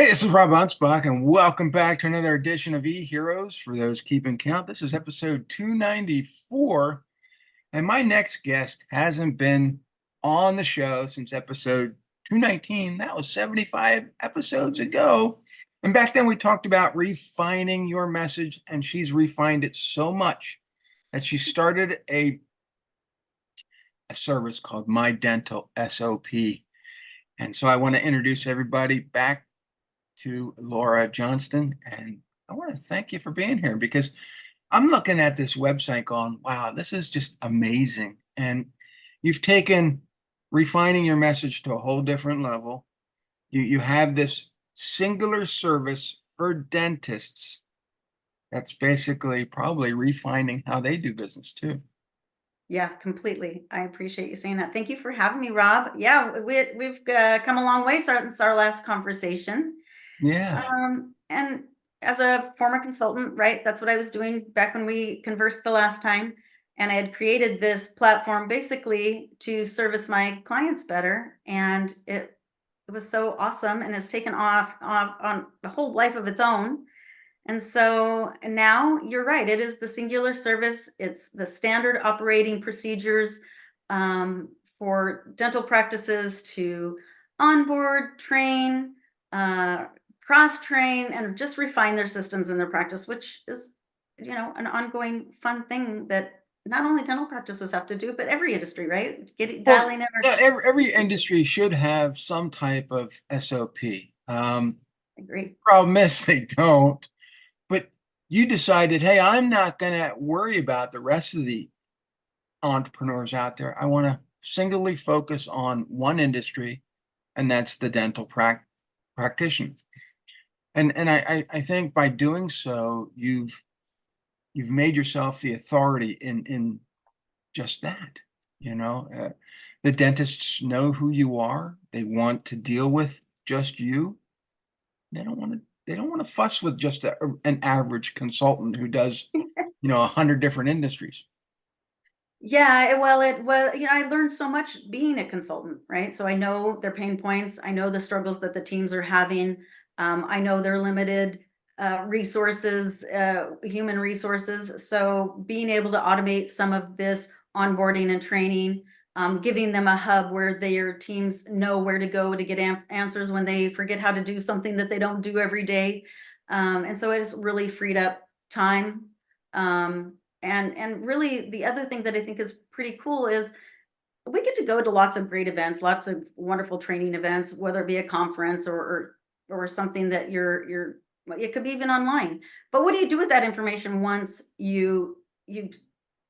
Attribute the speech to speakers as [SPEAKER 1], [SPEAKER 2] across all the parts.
[SPEAKER 1] Hey, this is Rob Anspach, and welcome back to another edition of E-Heroes. For those keeping count, this is episode 294, and my next guest hasn't been on the show since episode 219. That was 75 episodes ago. And back then we talked about refining your message, and she's refined it so much that she started a service called My Dental SOP. And so I want to introduce everybody back to Laura Johnston, and I want to thank you for being here because I'm looking at this website going, wow, this is just amazing. And you've taken refining your message to a whole different level. You have this singular service for dentists that's basically probably refining how they do business too.
[SPEAKER 2] Yeah, completely. I appreciate you saying that. Thank you for having me, Rob. Yeah, we've come a long way since our last conversation.
[SPEAKER 1] Yeah.
[SPEAKER 2] And as a former consultant, right, that's what I was doing back when we conversed the last time. And I had created this platform basically to service my clients better. And it was so awesome and it's taken off on a whole life of its own. And so now you're right. It is the singular service. It's the standard operating procedures for dental practices to onboard, train, cross train, and just refine their systems in their practice, which is, an ongoing fun thing that not only dental practices have to do, but every industry, right?
[SPEAKER 1] Well,
[SPEAKER 2] Dialing in our
[SPEAKER 1] yeah, every
[SPEAKER 2] procedures.
[SPEAKER 1] industry should have some type of SOP.
[SPEAKER 2] I agree.
[SPEAKER 1] Problem is they don't. But you decided, hey, I'm not going to worry about the rest of the entrepreneurs out there. I want to singly focus on one industry, and that's the dental practitioner. And I think by doing so, you've made yourself the authority in just that. You know, the dentists know who you are. They want to deal with just you. They don't want to fuss with just an average consultant who does 100 different industries.
[SPEAKER 2] Yeah, well, it was, I learned so much being a consultant, right? So I know their pain points. I know the struggles that the teams are having. I know their limited resources, human resources. So being able to automate some of this onboarding and training, giving them a hub where their teams know where to go to get answers when they forget how to do something that they don't do every day. And so it has really freed up time. And really the other thing that I think is pretty cool is we get to go to lots of great events, lots of wonderful training events, whether it be a conference or something that you're well, it could be even online. But what do you do with that information once you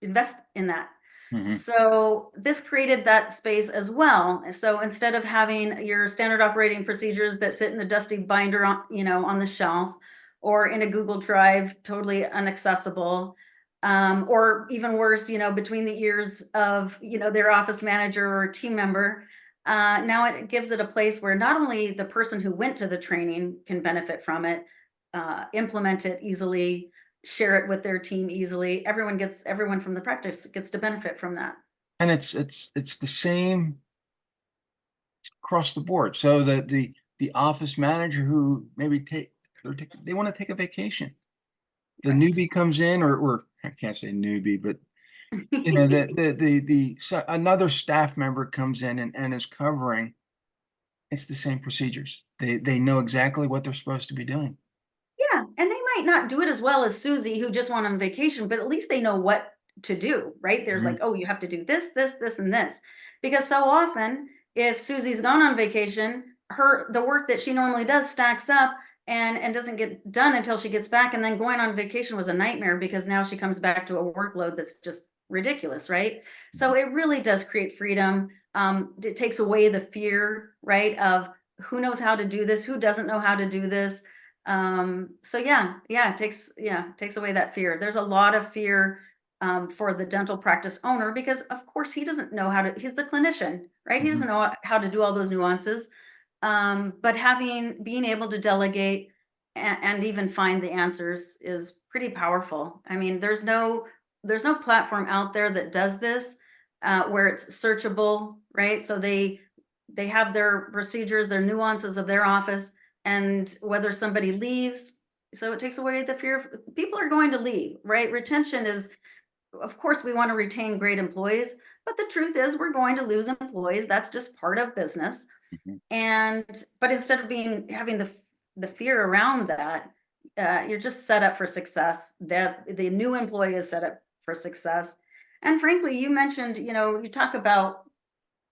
[SPEAKER 2] invest in that?
[SPEAKER 1] Mhm.
[SPEAKER 2] So this created that space as well. So instead of having your standard operating procedures that sit in a dusty binder on, on the shelf or in a Google Drive, totally inaccessible, or even worse, between the ears of, their office manager or team member, now it gives it a place where not only the person who went to the training can benefit from it, implement it easily, share it with their team easily. Everyone from the practice gets to benefit from that.
[SPEAKER 1] And it's the same across the board. So the office manager who maybe they want to take a vacation. The
[SPEAKER 2] Right.
[SPEAKER 1] newbie comes in, or I can't say newbie, but another staff member comes in and is covering. It's the same procedures. They know exactly what they're supposed to be doing.
[SPEAKER 2] Yeah, and they might not do it as well as Susie, who just went on vacation, but at least they know what to do, right? There's like,
[SPEAKER 1] Mhm.
[SPEAKER 2] oh, you have to do this, this, this, and this. Because so often, if Susie's gone on vacation, the work that she normally does stacks up and doesn't get done until she gets back. And then going on vacation was a nightmare because now she comes back to a workload that's just ridiculous, right? So it really does create freedom. It takes away the fear, right? Of who knows how to do this, who doesn't know how to do this. So yeah, it takes away that fear. There's a lot of fear for the dental practice owner because of course he doesn't know how to, he's the clinician, right? He doesn't
[SPEAKER 1] Mhm.
[SPEAKER 2] know how to do all those nuances. But being able to delegate and even find the answers is pretty powerful. I mean, there's no platform out there that does this where it's searchable, right? So they have their procedures, their nuances of their office, and whether somebody leaves. So it takes away the fear of people are going to leave, right? Retention is, of course, we want to retain great employees, but the truth is we're going to lose employees. That's just part of business.
[SPEAKER 1] Mhm.
[SPEAKER 2] And but instead of having the fear around that, you're just set up for success. That the new employee is set up for success. And frankly, you mentioned, you talk about,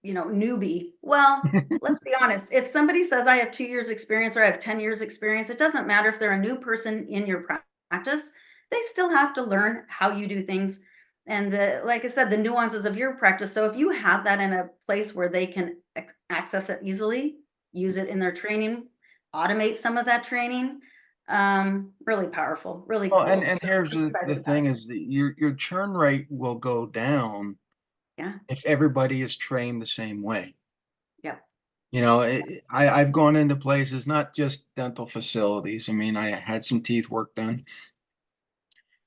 [SPEAKER 2] newbie. Well, let's be honest. If somebody says I have 2 years experience or I have 10 years experience, it doesn't matter if they're a new person in your practice. They still have to learn how you do things and like I said, the nuances of your practice. So if you have that in a place where they can access it easily, use it in their training, automate some of that training, really powerful, really
[SPEAKER 1] Well,
[SPEAKER 2] cool.
[SPEAKER 1] and
[SPEAKER 2] So
[SPEAKER 1] here's
[SPEAKER 2] I'm
[SPEAKER 1] the
[SPEAKER 2] excited about it.
[SPEAKER 1] thing is that your churn rate will go down
[SPEAKER 2] Yeah.
[SPEAKER 1] if everybody is trained the same way.
[SPEAKER 2] Yep.
[SPEAKER 1] I've gone into places, not just dental facilities. I mean, I had some teeth work done.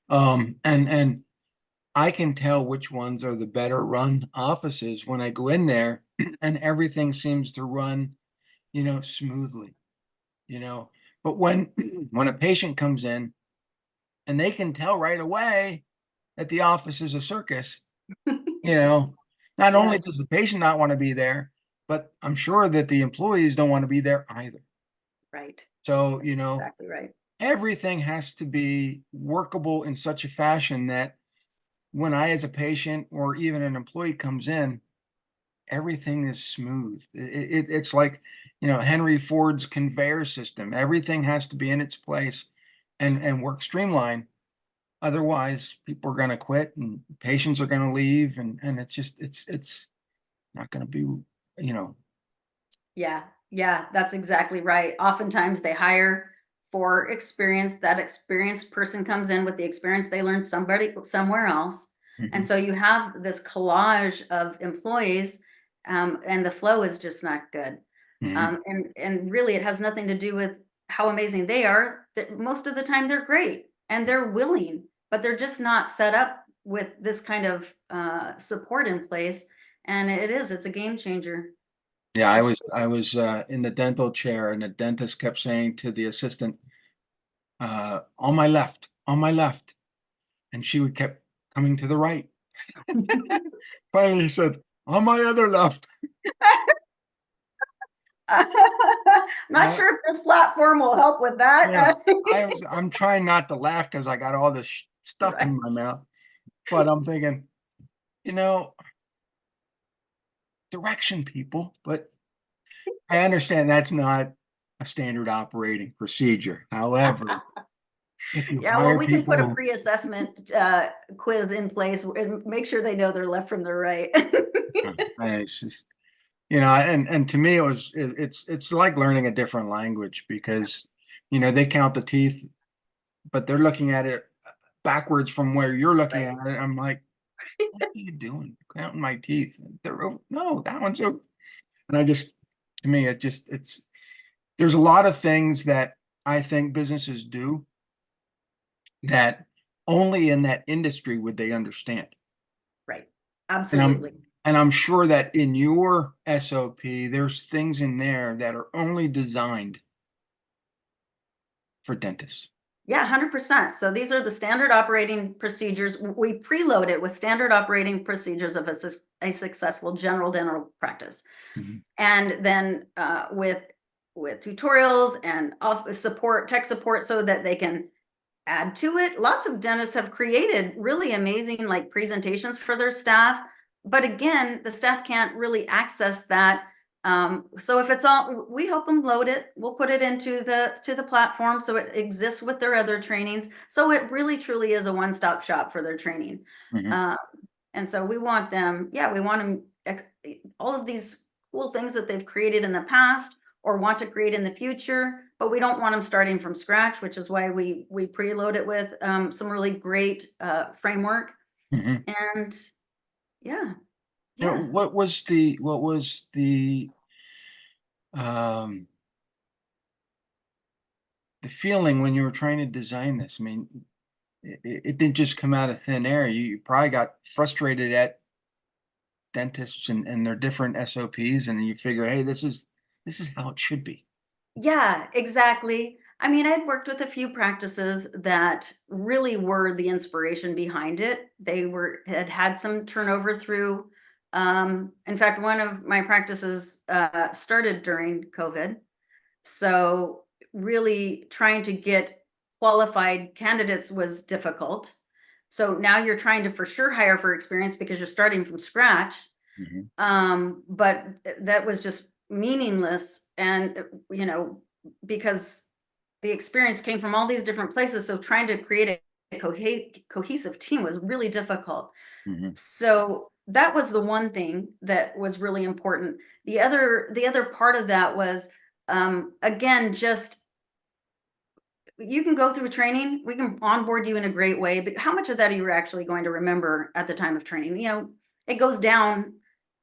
[SPEAKER 1] And I can tell which ones are the better run offices when I go in there and everything seems to run, smoothly, you know. But when when a patient comes in and they can tell right away that the office is a circus, you
[SPEAKER 2] Yes.
[SPEAKER 1] know, not only
[SPEAKER 2] Yes.
[SPEAKER 1] does the patient not want to be there, but I'm sure that the employees don't want to be there either.
[SPEAKER 2] Right.
[SPEAKER 1] So,
[SPEAKER 2] That's exactly right.
[SPEAKER 1] everything has to be workable in such a fashion that when I, as a patient or even an employee comes in, everything is smooth. It's like, Henry Ford's conveyor system. Everything has to be in its place and work streamlined. Otherwise, people are going to quit and patients are going to leave, and it's not going to be, you know.
[SPEAKER 2] Yeah, yeah, that's exactly right. Oftentimes they hire for experience. That experienced person comes in with the experience they learned somebody somewhere else. And
[SPEAKER 1] Mhm,
[SPEAKER 2] so you have this collage of employees, and the flow is just not good.
[SPEAKER 1] mhm.
[SPEAKER 2] And really, it has nothing to do with how amazing they are. That most of the time they're great and they're willing, but they're just not set up with this kind of support in place. And it's a game changer
[SPEAKER 1] Yeah,
[SPEAKER 2] for
[SPEAKER 1] I was
[SPEAKER 2] sure.
[SPEAKER 1] I was in the dental chair, and the dentist kept saying to the assistant, on my left," and she would kept coming to the right. Finally, he said, "On my other left."
[SPEAKER 2] Not
[SPEAKER 1] Uh,
[SPEAKER 2] sure if this platform will help with
[SPEAKER 1] yeah,
[SPEAKER 2] that.
[SPEAKER 1] I'm trying not to laugh because I got all this stuff
[SPEAKER 2] Right.
[SPEAKER 1] in my mouth, but I'm thinking, you know, direction, people. But I understand that's not a standard operating procedure. However, if you
[SPEAKER 2] Yeah, well,
[SPEAKER 1] hire
[SPEAKER 2] we can put a
[SPEAKER 1] people,
[SPEAKER 2] pre-assessment, quiz in place and make sure they know their left from their right.
[SPEAKER 1] it's just, and to me, it's like learning a different language because, they count the teeth, but they're looking at it backwards from where you're looking
[SPEAKER 2] Right.
[SPEAKER 1] at it. I'm like, what are you doing? Counting my teeth. No, that one's over. And to me, there's a lot of things that I think businesses do that only in that industry would they understand.
[SPEAKER 2] Right.
[SPEAKER 1] And I'm
[SPEAKER 2] Absolutely.
[SPEAKER 1] and I'm sure that in your SOP, there's things in there that are only designed for dentists.
[SPEAKER 2] Yeah, 100%. So these are the standard operating procedures. We preload it with standard operating procedures of a successful general dental practice.
[SPEAKER 1] Mhm,
[SPEAKER 2] And then with tutorials and support, tech support, so that they can add to it. Lots of dentists have created really amazing like presentations for their staff, but again, the staff can't really access that. So if it's all, we help them load it. We'll put it into the platform so it exists with their other trainings. So it really truly is a one-stop shop for their training.
[SPEAKER 1] mhm,
[SPEAKER 2] Uh, and so we want them, yeah, we want them all of these cool things that they've created in the past or want to create in the future, but we don't want them starting from scratch, which is why we preload it with some really great framework.
[SPEAKER 1] mhm.
[SPEAKER 2] And yeah,
[SPEAKER 1] You know,
[SPEAKER 2] yeah.
[SPEAKER 1] um, the feeling when you were trying to design this? I mean, it didn't just come out of thin air. You probably got frustrated at dentists and their different SOPs, and you figure, hey, this is how it should be.
[SPEAKER 2] Yeah, exactly. I mean, I'd worked with a few practices that really were the inspiration behind it. They had some turnover through. In fact, one of my practices started during COVID. So really trying to get qualified candidates was difficult. So now you're trying to for sure hire for experience because you're starting from scratch.
[SPEAKER 1] Mhm.
[SPEAKER 2] But that was just meaningless. And, because the experience came from all these different places. So trying to create a cohesive team was really difficult.
[SPEAKER 1] Mhm.
[SPEAKER 2] So that was the one thing that was really important. The other part of that was, again, just you can go through training, we can onboard you in a great way, but how much of that are you actually going to remember at the time of training? It goes down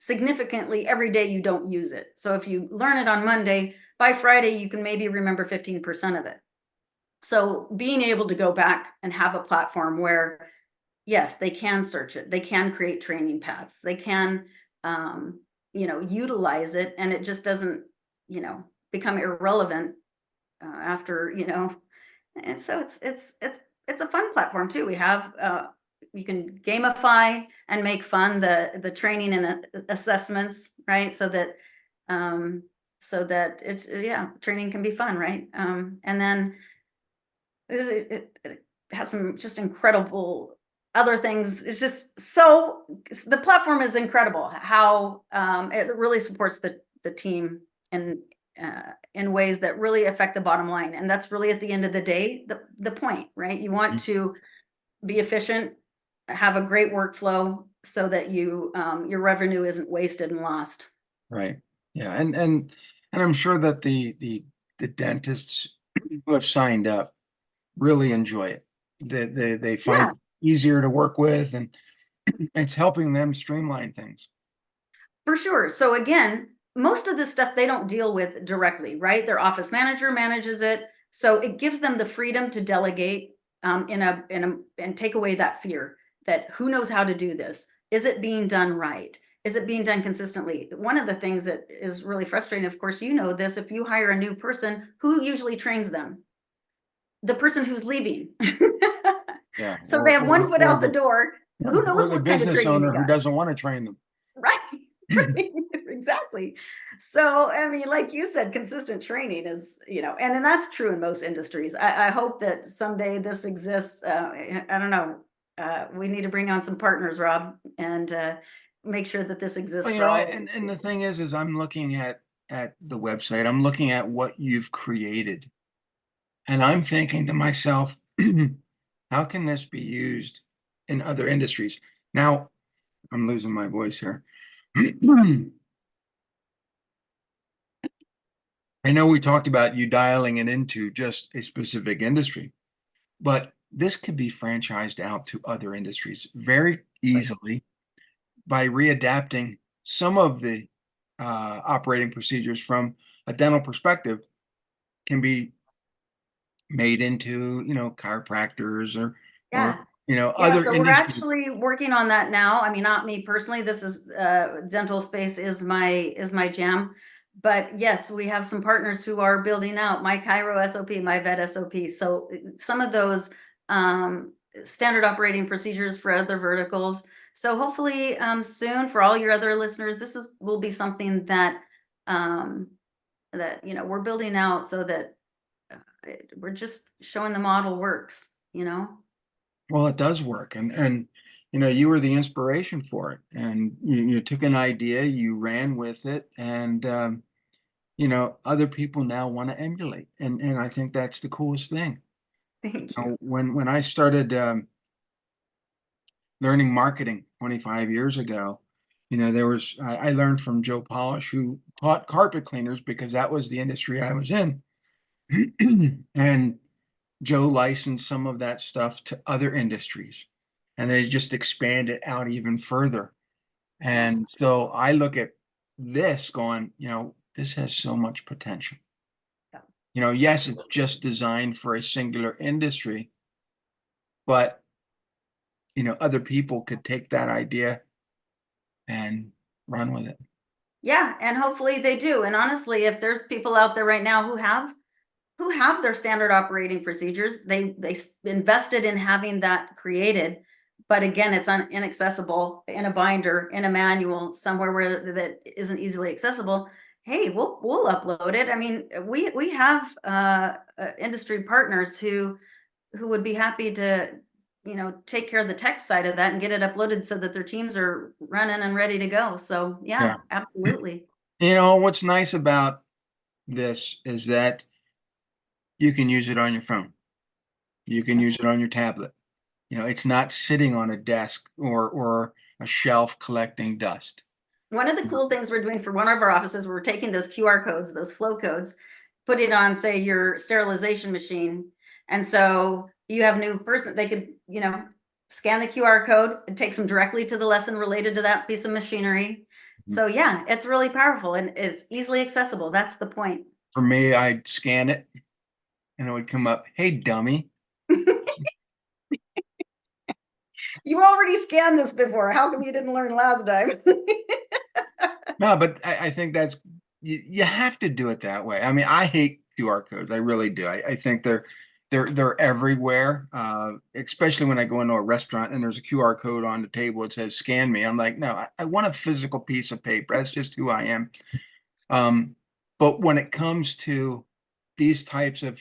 [SPEAKER 2] significantly every day you don't use it. So if you learn it on Monday, by Friday, you can maybe remember 15% of it. So being able to go back and have a platform where, yes, they can search it, they can create training paths, they can, utilize it, and it just doesn't, become irrelevant after, and so it's a fun platform too. We have you can gamify and make fun the training and assessments, right? Um so that it's yeah, training can be fun, right? And then it has some just incredible other things. It's just so the platform is incredible how it really supports the team in in ways that really affect the bottom line, and that's really at the end of the day the point, right? You want
[SPEAKER 1] Mhm.
[SPEAKER 2] to be efficient, have a great workflow, so that your revenue isn't wasted and lost.
[SPEAKER 1] Right. Yeah. And I'm sure that the dentists who have signed up really enjoy it. They find
[SPEAKER 2] Yeah,
[SPEAKER 1] it easier to work with, and it's helping them streamline things.
[SPEAKER 2] for sure. So again, most of this stuff they don't deal with directly, right? Their office manager manages it, so it gives them the freedom to delegate, and take away that fear that who knows how to do this? Is it being done right? Is it being done consistently? One of the things that is really frustrating, of course, you know this, if you hire a new person, who usually trains them? The person who's leaving.
[SPEAKER 1] Yeah.
[SPEAKER 2] So they have one foot
[SPEAKER 1] Or
[SPEAKER 2] out the door. Who
[SPEAKER 1] or
[SPEAKER 2] knows
[SPEAKER 1] the
[SPEAKER 2] what kind of
[SPEAKER 1] business
[SPEAKER 2] training they
[SPEAKER 1] owner who
[SPEAKER 2] got?
[SPEAKER 1] doesn't want to train them.
[SPEAKER 2] Right, right, exactly. So, I mean, like you said, consistent training is, and that's true in most industries. I hope that someday this exists. I don't know. We need to bring on some partners, Rob, and make sure that this exists
[SPEAKER 1] Well,
[SPEAKER 2] for all.
[SPEAKER 1] and the thing is I'm looking at the website. I'm looking at what you've created, and I'm thinking to myself, how can this be used in other industries? Now, I'm losing my voice here. I know we talked about you dialing it into just a specific industry, but this could be franchised out to other industries very easily by readapting some of the operating procedures from a dental perspective can be made into, chiropractors or,
[SPEAKER 2] Yeah. Yeah,
[SPEAKER 1] other
[SPEAKER 2] so we're
[SPEAKER 1] industries.
[SPEAKER 2] actually working on that now. I mean, not me personally. This is dental space is my jam. But yes, we have some partners who are building out my Cairo SOP, my vet SOP. So some of those standard operating procedures for other verticals. So hopefully soon for all your other listeners, this is will be something um, that we're building out so that we're just showing the model works.
[SPEAKER 1] Well, it does work. And, you were the inspiration for it. And you took an idea, you ran with it, and, other people now want to emulate. And I think that's the coolest thing.
[SPEAKER 2] Thank you.
[SPEAKER 1] When I started learning marketing 25 years ago, I learned from Joe Polish, who taught carpet cleaners because that was the industry I was in. And Joe licensed some of that stuff to other industries, and they just expanded out even further. And
[SPEAKER 2] Yes.
[SPEAKER 1] so I look at this going, this has so much potential.
[SPEAKER 2] Yeah,
[SPEAKER 1] Yes, it's
[SPEAKER 2] absolutely.
[SPEAKER 1] just designed for a singular industry, but other people could take that idea and run with it.
[SPEAKER 2] Yeah, and hopefully they do. And honestly, if there's people out there right now who have their standard operating procedures, they invested in having that created, but again, it's inaccessible in a binder, in a manual, somewhere where that isn't easily accessible. Hey, we'll upload it. I mean, we have industry partners who would be happy to, take care of the tech side of that and get it uploaded so that their teams are running and ready to go. So yeah,
[SPEAKER 1] Yeah.
[SPEAKER 2] absolutely.
[SPEAKER 1] What's nice about this is that you can use it on your phone. You can use it on your tablet. It's not sitting on a desk or a shelf collecting dust.
[SPEAKER 2] One of the cool things we're doing for one of our offices, we're taking those QR codes, those flow codes, put it on, say, your sterilization machine. And so you have a new person, they could, scan the QR code. It takes them directly to the lesson related to that piece of machinery. So yeah, it's really powerful and it's easily accessible. That's the point.
[SPEAKER 1] For me, I'd scan it and it would come up, hey, dummy.
[SPEAKER 2] You already scanned this before. How come you didn't learn last time?
[SPEAKER 1] No, but I think you have to do it that way. I mean, I hate QR codes. I really do. I think they're everywhere. Especially when I go into a restaurant and there's a QR code on the table that says scan me. I'm like, no, I want a physical piece of paper. That's just who I am. Um, but when it comes to these types of,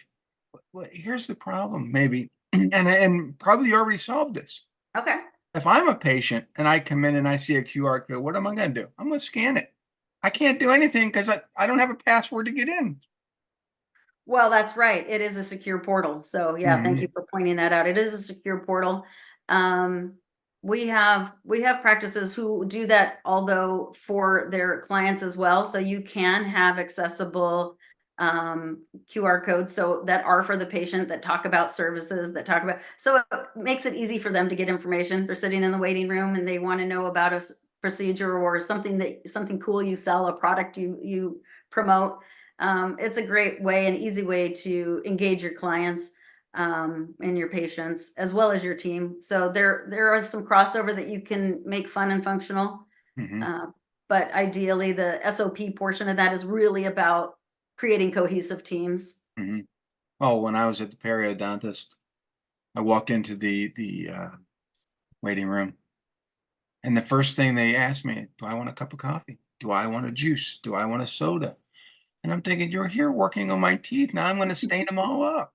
[SPEAKER 1] well, here's the problem, maybe, and probably you already solved this.
[SPEAKER 2] Okay.
[SPEAKER 1] If I'm a patient and I come in and I see a QR code, what am I going to do? I'm going to scan it. I can't do anything because I don't have a password to get in.
[SPEAKER 2] Well, that's right. It is a secure portal. So yeah, thank you
[SPEAKER 1] Mhm.
[SPEAKER 2] for pointing that out. It is a secure portal. Um, we have practices who do that, although for their clients as well. So you can have accessible QR codes so that are for the patient, that talk about services, that talk about, so it makes it easy for them to get information. They're sitting in the waiting room and they want to know about a procedure or something cool you sell, a product you promote. It's a great way, an easy way to engage your clients and your patients as well as your team. So there is some crossover that you can make fun and functional.
[SPEAKER 1] Mhm.
[SPEAKER 2] Uh, but ideally, the SOP portion of that is really about creating cohesive teams.
[SPEAKER 1] Mhm. Oh, when I was at the periodontist, I walked into the waiting room, and the first thing they asked me, "Do I want a cup of coffee? Do I want a juice? Do I want a soda?" And I'm thinking, "You're here working on my teeth. Now I'm going to stain them all up."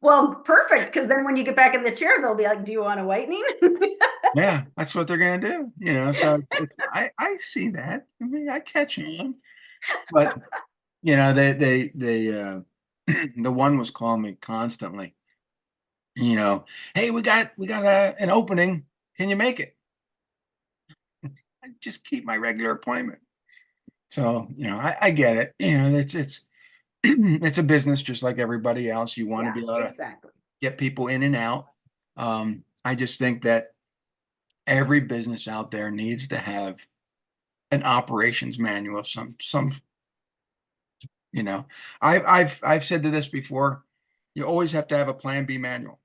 [SPEAKER 2] Well, perfect, because then when you get back in the chair, they'll be like, "Do you want a whitening?"
[SPEAKER 1] Yeah, that's what they're going to do. So I see that. I mean, I catch on, but they the one was calling me constantly. you know, hey, we got an opening. Can you make it? I just keep my regular appointment. So, I get it. It's it's a business just like everybody else. You want to
[SPEAKER 2] Yeah,
[SPEAKER 1] be able to
[SPEAKER 2] exactly.
[SPEAKER 1] get people in and out. I just think that every business out there needs to have an operations manual of some, you know. I've said to this before, you always have to have a plan B manual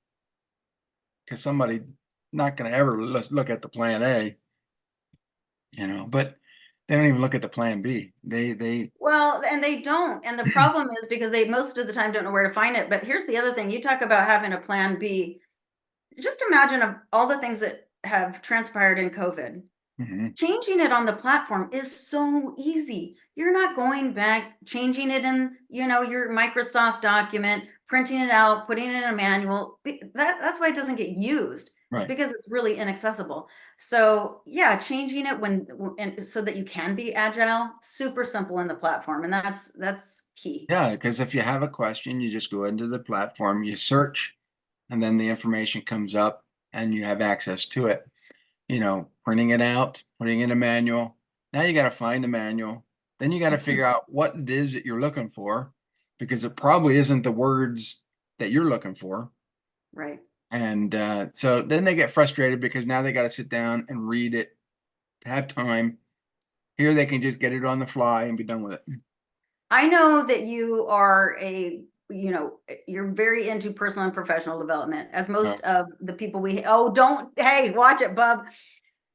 [SPEAKER 1] because somebody not going to ever look at the plan A, but they don't even look at the plan B. They
[SPEAKER 2] Well, and they don't. And the problem is because they most of the time don't know where to find it. But here's the other thing. You talk about having a plan B. Just imagine of all the things that have transpired in COVID.
[SPEAKER 1] Mhm.
[SPEAKER 2] Changing it on the platform is so easy. You're not going back, changing it in, your Microsoft document, printing it out, putting it in a manual. That's why it doesn't get used. It's
[SPEAKER 1] Right.
[SPEAKER 2] because it's really inaccessible. So yeah, changing it and so that you can be agile, super simple in the platform, and that's key.
[SPEAKER 1] Yeah, because if you have a question, you just go into the platform, you search, and then the information comes up and you have access to it. Printing it out, putting in a manual. Now you got to find the manual. Then you got to figure out what it is that you're looking for because it probably isn't the words that you're looking for.
[SPEAKER 2] Right.
[SPEAKER 1] And so then they get frustrated because now they got to sit down and read it to have time. Here they can just get it on the fly and be done with it.
[SPEAKER 2] I know that you are you're very into personal and professional development, as
[SPEAKER 1] No.
[SPEAKER 2] most of the people we, oh, don't, hey, watch it, bub.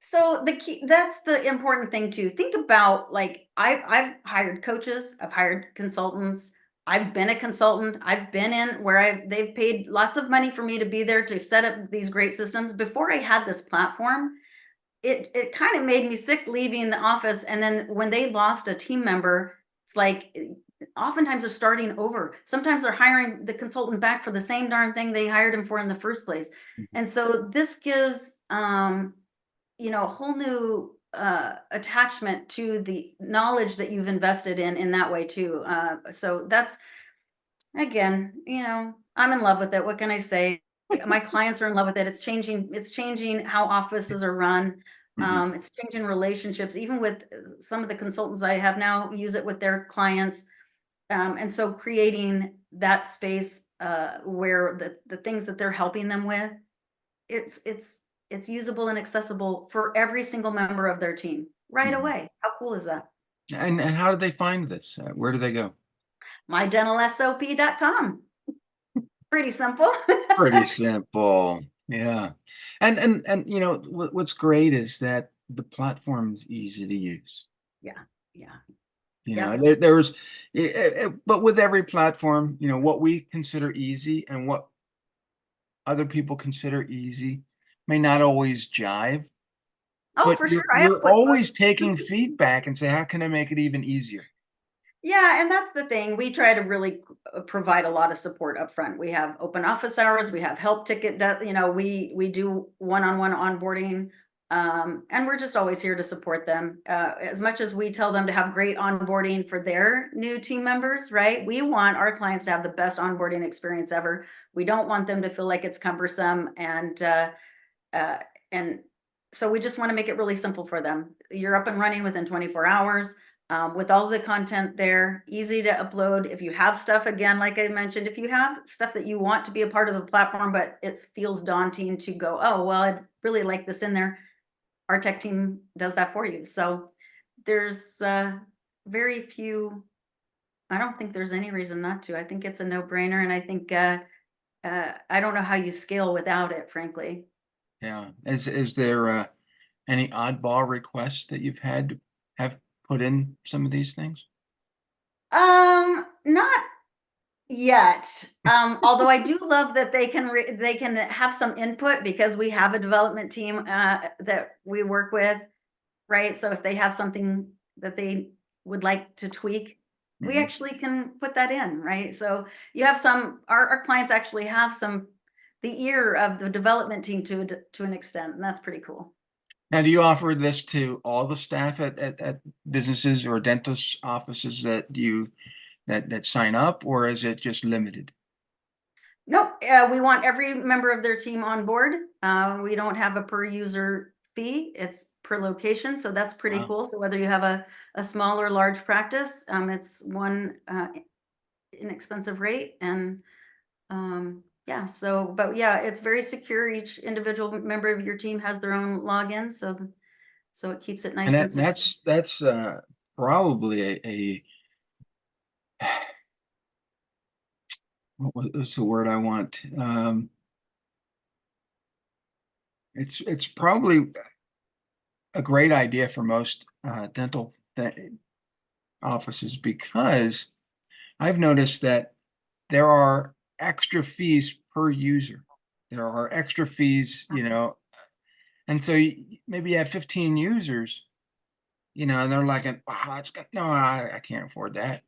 [SPEAKER 2] So the key that's the important thing too. Think about like I've hired coaches, I've hired consultants, I've been a consultant, I've been in where they've paid lots of money for me to be there to set up these great systems. Before I had this platform, it kind of made me sick leaving the office. And then when they lost a team member, it's like oftentimes they're starting over. Sometimes they're hiring the consultant back for the same darn thing they hired him for in the first place. And so this gives a whole new attachment to the knowledge that you've invested in that way too. So that's again, I'm in love with it. What can I say? My clients are in love with it. It's changing how offices are run.
[SPEAKER 1] Mhm.
[SPEAKER 2] It's changing relationships, even with some of the consultants I have now use it with their clients. And so creating that space where the things that they're helping them with, it's it's it's usable and accessible for every single member of their team right
[SPEAKER 1] Mhm.
[SPEAKER 2] away. How cool is that?
[SPEAKER 1] And how do they find this? Where do they go?
[SPEAKER 2] MyDentalSOP.com. Pretty simple.
[SPEAKER 1] Pretty simple. Yeah. And what's great is that the platform is easy to use.
[SPEAKER 2] Yeah, yeah,
[SPEAKER 1] You know,
[SPEAKER 2] yep.
[SPEAKER 1] there was, but with every platform, what we consider easy and what other people consider easy may not always jive,
[SPEAKER 2] Oh,
[SPEAKER 1] but
[SPEAKER 2] for sure. I have
[SPEAKER 1] you're always
[SPEAKER 2] QuickBooks.
[SPEAKER 1] taking feedback and say, how can I make it even easier?
[SPEAKER 2] Yeah, and that's the thing. We try to really provide a lot of support up front. We have open office hours, we have help ticket, we do one-on-one onboarding, and we're just always here to support them. As much as we tell them to have great onboarding for their new team members, right? We want our clients to have the best onboarding experience ever. We don't want them to feel like it's cumbersome uh, and so we just want to make it really simple for them. You're up and running within 24 hours with all the content there, easy to upload. If you have stuff, again, like I mentioned, if you have stuff that you want to be a part of the platform, but it feels daunting to go, oh, well, I'd really like this in there. Our tech team does that for you. So there's very few, I don't think there's any reason not to. I think it's a no brainer. And I think I don't know how you scale without it, frankly.
[SPEAKER 1] Yeah. Is there any oddball requests that you've had to have put in some of these things?
[SPEAKER 2] Not yet. Although I do love that they can have some input because we have a development team that we work with, right? So if they have something that they would like to tweak, we
[SPEAKER 1] Mhm.
[SPEAKER 2] actually can put that in, right? So you have our clients actually have the ear of the development team to an extent, and that's pretty cool.
[SPEAKER 1] Now, do you offer this to all the staff at businesses or dentist offices that sign up, or is it just limited?
[SPEAKER 2] Nope, we want every member of their team on board. We don't have a per user fee, it's per location, so that's pretty
[SPEAKER 1] Wow.
[SPEAKER 2] cool. So whether you have a small or large practice, it's one inexpensive rate. And yeah, but yeah, it's very secure. Each individual member of your team has their own login, so it keeps it
[SPEAKER 1] And
[SPEAKER 2] nice and secure.
[SPEAKER 1] that's probably a what's the word I want? It's probably a great idea for most dental offices because I've noticed that there are extra fees per user. There are extra fees, and so maybe you have 15 users, and they're like, oh, no, I can't afford that.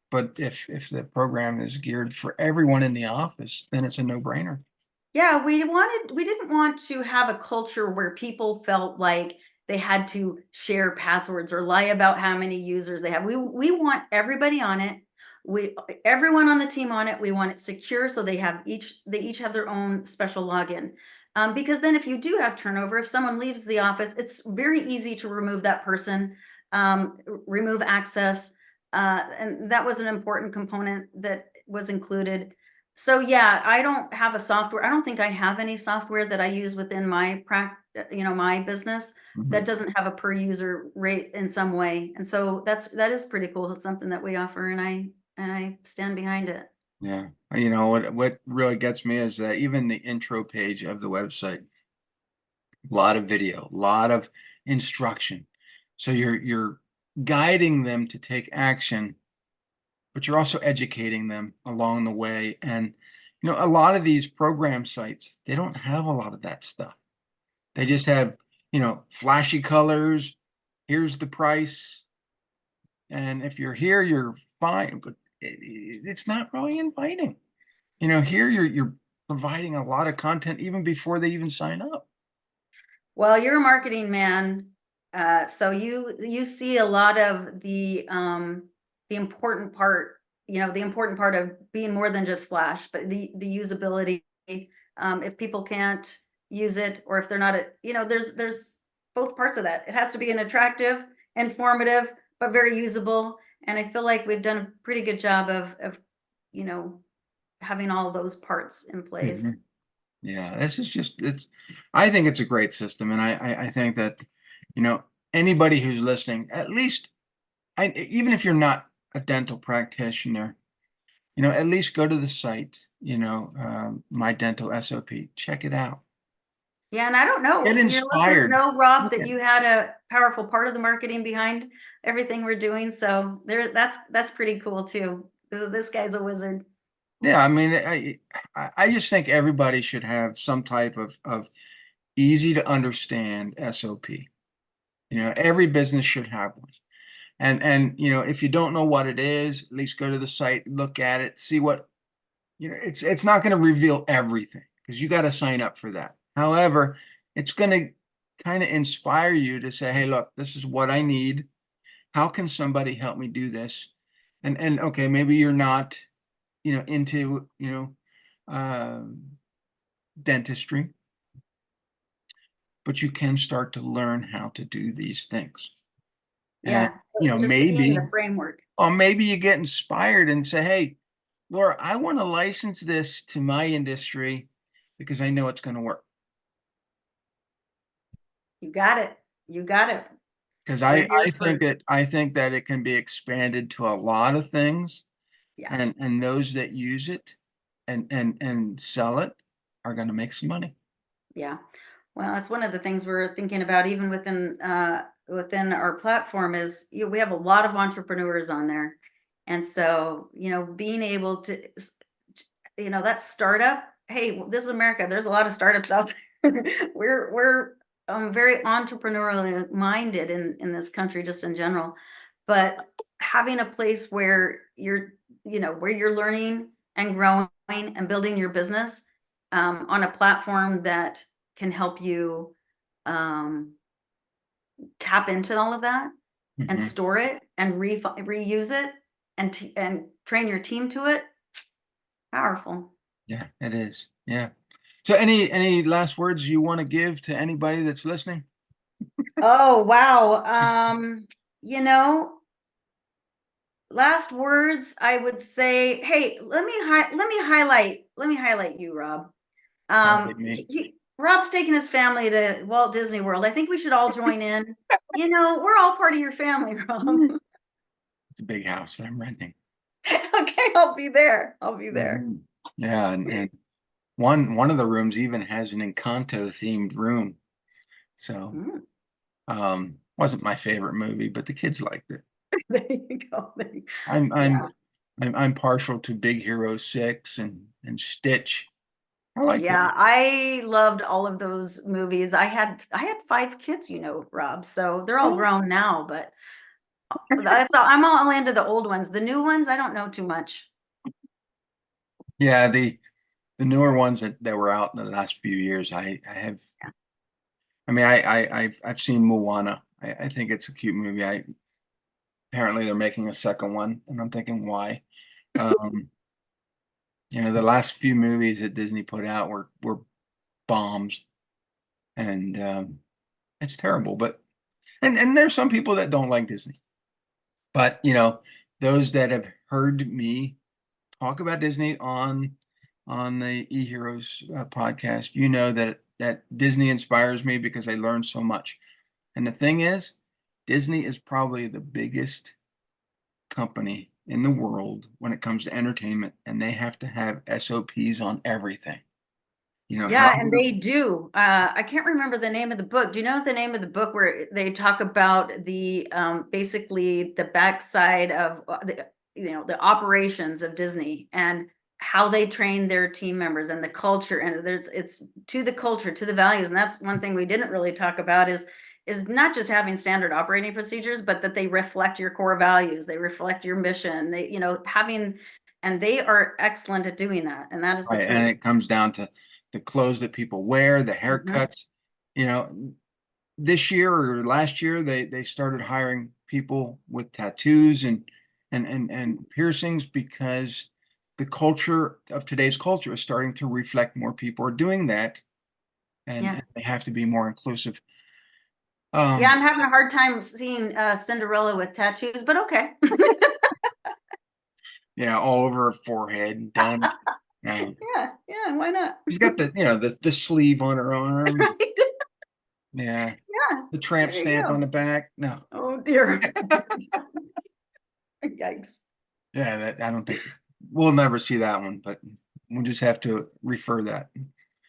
[SPEAKER 1] But if the program is geared for everyone in the office, then it's a no-brainer.
[SPEAKER 2] Yeah, we didn't want to have a culture where people felt like they had to share passwords or lie about how many users they have. We want everybody on it. We everyone on the team on it. We want it secure so they each have their own special login. Because then if you do have turnover, if someone leaves the office, it's very easy to remove that person, remove access. And that was an important component that was included. So yeah, I don't have a software. I don't think I have any software that I use within my business
[SPEAKER 1] Mhm.
[SPEAKER 2] that doesn't have a per user rate in some way. And so that is pretty cool. It's something that we offer and I stand behind it.
[SPEAKER 1] Yeah. What really gets me is that even the intro page of the website a lot of video, a lot of instruction. So you're guiding them to take action, but you're also educating them along the way. And a lot of these program sites, they don't have a lot of that stuff. They just have, flashy colors. Here's the price. And if you're here, you're fine. But it's not really inviting. Here you're providing a lot of content even before they even sign up.
[SPEAKER 2] Well, you're a marketing man, so you see a lot of the important part, the important part of being more than just flash, but the usability. If people can't use it, or if they're not, there's both parts of that. It has to be an attractive, informative, but very usable. And I feel like we've done a pretty good job of you know having all of those parts in place.
[SPEAKER 1] Mhm. Yeah, this is just I think it's a great system, and I think that, you know, anybody who's listening, at least even if you're not a dental practitioner, at least go to the site, My Dental SOP, check it out.
[SPEAKER 2] Yeah, and I don't
[SPEAKER 1] Get
[SPEAKER 2] know, do your listeners
[SPEAKER 1] inspired.
[SPEAKER 2] know, Rob,
[SPEAKER 1] Look
[SPEAKER 2] that
[SPEAKER 1] at
[SPEAKER 2] you had a powerful part of the marketing behind everything we're doing? So that's pretty cool too. This guy's a wizard.
[SPEAKER 1] Yeah, I mean, I just think everybody should have some type of easy to understand SOP. Every business should have one. And if you don't know what it is, at least go to the site, look at it, see what, it's not going to reveal everything because you got to sign up for that. However, it's going to kind of inspire you to say, hey, look, this is what I need. How can somebody help me do this? And okay, maybe you're not, into, dentistry, but you can start to learn how to do these things. And,
[SPEAKER 2] Yeah, just seeing the framework.
[SPEAKER 1] maybe you get inspired and say, hey, Laura, I want to license this to my industry because I know it's going to work.
[SPEAKER 2] You got it. You got it.
[SPEAKER 1] Because
[SPEAKER 2] We're
[SPEAKER 1] I,
[SPEAKER 2] here
[SPEAKER 1] I
[SPEAKER 2] for
[SPEAKER 1] think that I think that it can be expanded to a lot of things,
[SPEAKER 2] yeah.
[SPEAKER 1] and those that use it and sell it are going to make some money.
[SPEAKER 2] Yeah. Well, that's one of the things we're thinking about even within our platform is, we have a lot of entrepreneurs on there. And so, being able to that startup, hey, this is America. There's a lot of startups out there. We're very entrepreneurially minded in this country just in general. But having a place where you're learning and growing and building your business on a platform that can help you um, tap into all of that and
[SPEAKER 1] Mhm.
[SPEAKER 2] store it and reuse it and train your team to it. Powerful.
[SPEAKER 1] Yeah, it is. Yeah. So any last words you want to give to anybody that's listening?
[SPEAKER 2] Oh, wow. You know, last words, I would say, hey, let me highlight you, Rob.
[SPEAKER 1] Highlight me.
[SPEAKER 2] Rob's taking his family to Walt Disney World. I think we should all join in. We're all part of your family, Rob.
[SPEAKER 1] It's a big house that I'm renting.
[SPEAKER 2] Okay, I'll be there. I'll be there.
[SPEAKER 1] Mhm. Yeah, and one of the rooms even has an Encanto themed room. So
[SPEAKER 2] Mm.
[SPEAKER 1] wasn't my favorite movie, but the kids liked it.
[SPEAKER 2] There you go.
[SPEAKER 1] I'm I'm
[SPEAKER 2] Yeah.
[SPEAKER 1] I'm partial to Big Hero 6 and Stitch. I like
[SPEAKER 2] Yeah,
[SPEAKER 1] those.
[SPEAKER 2] I loved all of those movies. I had 5 kids, Rob. So they're all grown now, but I'm all into the old ones. The new ones, I don't know too much.
[SPEAKER 1] Yeah, the newer ones that were out in the last few years, I have. I mean, I've seen Moana. I think it's a cute movie. I apparently they're making a second one, and I'm thinking why. Um, the last few movies that Disney put out were bombs, and it's terrible. But and there's some people that don't like Disney, but those that have heard me talk about Disney on the eHeroes podcast, that Disney inspires me because I learned so much. And the thing is, Disney is probably the biggest company in the world when it comes to entertainment, and they have to have SOPs on everything. you know,
[SPEAKER 2] Yeah,
[SPEAKER 1] how,
[SPEAKER 2] and they do. I can't remember the name of the book. Do you know the name of the book where they talk about the basically the backside of the operations of Disney and how they train their team members and the culture, and it's to the culture, to the values, and that's one thing we didn't really talk about is not just having standard operating procedures, but that they reflect your core values, they reflect your mission, they having, and they are excellent at doing that, and that is the
[SPEAKER 1] right, and
[SPEAKER 2] truth.
[SPEAKER 1] it comes down to the clothes that people wear, the
[SPEAKER 2] Mhm.
[SPEAKER 1] haircuts. You know, this year or last year, they started hiring people with tattoos and piercings because the culture of today's culture is starting to reflect more people are doing that, and
[SPEAKER 2] Yeah.
[SPEAKER 1] they have to be more inclusive.
[SPEAKER 2] Yeah,
[SPEAKER 1] Um,
[SPEAKER 2] I'm having a hard time seeing Cinderella with tattoos, but okay.
[SPEAKER 1] yeah, all over her forehead, done.
[SPEAKER 2] Yeah, yeah, why not?
[SPEAKER 1] She's got the sleeve on her arm.
[SPEAKER 2] Right?
[SPEAKER 1] Yeah,
[SPEAKER 2] Yeah,
[SPEAKER 1] the tramp
[SPEAKER 2] there you
[SPEAKER 1] stamp on
[SPEAKER 2] go.
[SPEAKER 1] the back. No.
[SPEAKER 2] Oh dear. Yikes.
[SPEAKER 1] Yeah, that I don't think we'll never see that one, but we'll just have to refer that.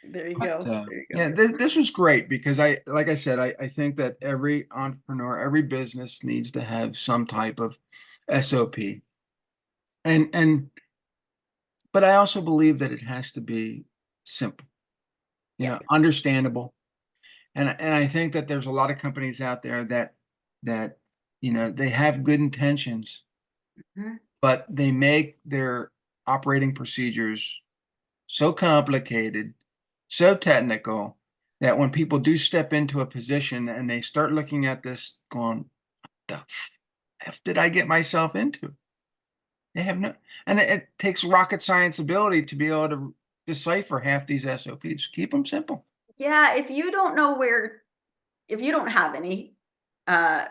[SPEAKER 2] There you
[SPEAKER 1] But
[SPEAKER 2] go. There you
[SPEAKER 1] yeah,
[SPEAKER 2] go.
[SPEAKER 1] this was great because like I said, I think that every entrepreneur, every business needs to have some type of SOP. And but I also believe that it has to be simple,
[SPEAKER 2] Yeah.
[SPEAKER 1] understandable. And I think that there's a lot of companies out there that they have good intentions,
[SPEAKER 2] Mhm.
[SPEAKER 1] but they make their operating procedures so complicated, so technical that when people do step into a position and they start looking at this going, the F did I get myself into? They have no, and it takes rocket science ability to be able to decipher half these SOPs. Keep them simple.
[SPEAKER 2] Yeah, if you don't have any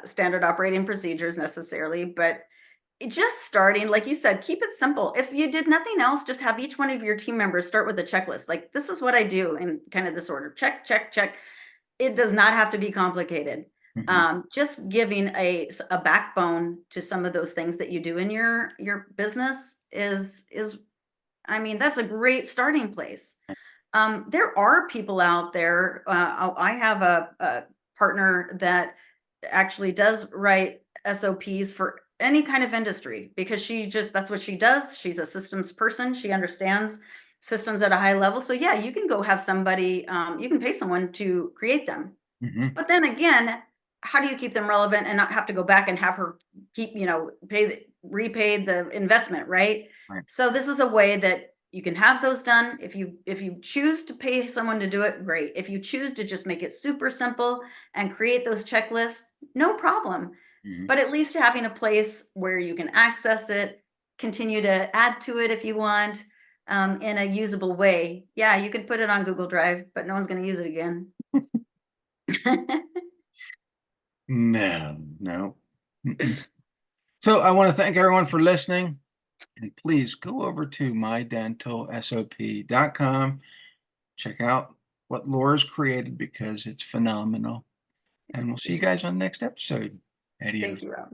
[SPEAKER 2] standard operating procedures necessarily, but just starting, like you said, keep it simple. If you did nothing else, just have each one of your team members start with a checklist. Like, this is what I do in kind of this order. Check, check, check. It does not have to be complicated.
[SPEAKER 1] Mhm.
[SPEAKER 2] Just giving a backbone to some of those things that you do in your business is I mean, that's a great starting place. There are people out there. I have a partner that actually does write SOPs for any kind of industry because that's what she does. She's a systems person. She understands systems at a high level. So yeah, you can go have somebody, you can pay someone to create them.
[SPEAKER 1] Mhm.
[SPEAKER 2] But then again, how do you keep them relevant and not have to go back and have her repay the investment, right?
[SPEAKER 1] Right.
[SPEAKER 2] So this is a way that you can have those done. If you choose to pay someone to do it, great. If you choose to just make it super simple and create those checklists, no problem.
[SPEAKER 1] Mhm.
[SPEAKER 2] But at least having a place where you can access it, continue to add to it if you want, in a usable way. Yeah, you can put it on Google Drive, but no one's going to use it again.
[SPEAKER 1] No, no. Mm-mm. So I want to thank everyone for listening. And please go over to mydentalsop.com. Check out what Laura's created because it's phenomenal. And we'll see you guys on the next episode. Adios.
[SPEAKER 2] Thank you, Rob.